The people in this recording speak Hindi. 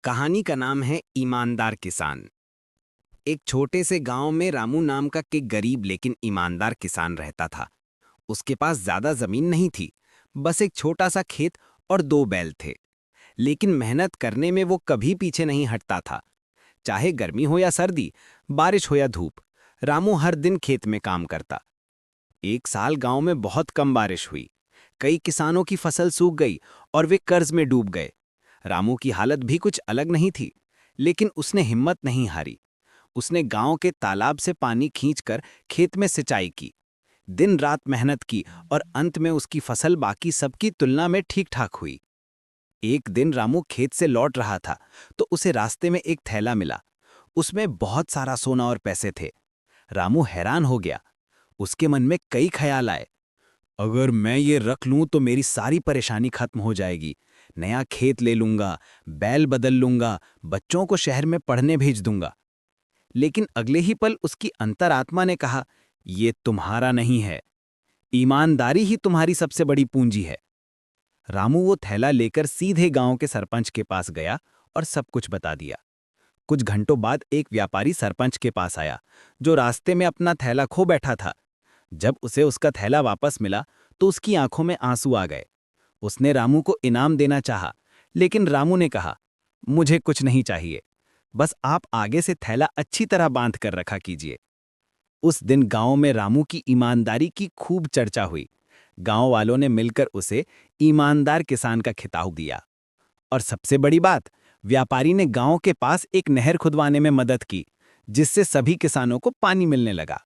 कहानी का नाम है ईमानदार किसान। एक छोटे से गांव में रामू नाम का एक गरीब लेकिन ईमानदार किसान रहता था। उसके पास ज्यादा जमीन नहीं थी, बस एक छोटा सा खेत और दो बैल थे। लेकिन मेहनत करने में वो कभी पीछे नहीं हटता था। चाहे गर्मी हो या सर्दी, बारिश हो या धूप, रामू हर दिन खेत में काम करता। एक साल गांव में बहुत कम बारिश हुई। कई किसानों की फसल सूख गई और वे कर्ज में डूब गए। रामू की हालत भी कुछ अलग नहीं थी, लेकिन उसने हिम्मत नहीं हारी। उसने गांव के तालाब से पानी खींचकर खेत में सिंचाई की, दिन रात मेहनत की और अंत में उसकी फसल बाकी सबकी तुलना में ठीक ठाक हुई। एक दिन रामू खेत से लौट रहा था तो उसे रास्ते में एक थैला मिला। उसमें बहुत सारा सोना और पैसे थे। रामू हैरान हो गया। उसके मन में कई ख्याल आए। अगर मैं ये रख लूं तो मेरी सारी परेशानी खत्म हो जाएगी। नया खेत ले लूंगा, बैल बदल लूंगा, बच्चों को शहर में पढ़ने भेज दूंगा। लेकिन अगले ही पल उसकी अंतरात्मा ने कहा, ये तुम्हारा नहीं है। ईमानदारी ही तुम्हारी सबसे बड़ी पूंजी है। रामू वो थैला लेकर सीधे गांव के सरपंच के पास गया और सब कुछ बता दिया। कुछ घंटों बाद एक व्यापारी सरपंच के पास आया, जो रास्ते में अपना थैला खो बैठा था। जब उसे उसका थैला वापस मिला तो उसकी आंखों में आंसू आ गए। उसने रामू को इनाम देना चाहा, लेकिन रामू ने कहा, मुझे कुछ नहीं चाहिए, बस आप आगे से थैला अच्छी तरह बांध कर रखा कीजिए। उस दिन गांव में रामू की ईमानदारी की खूब चर्चा हुई। गांव वालों ने मिलकर उसे ईमानदार किसान का खिताब दिया। और सबसे बड़ी बात, व्यापारी ने गांव के पास एक नहर खुदवाने में मदद की, जिससे सभी किसानों को पानी मिलने लगा।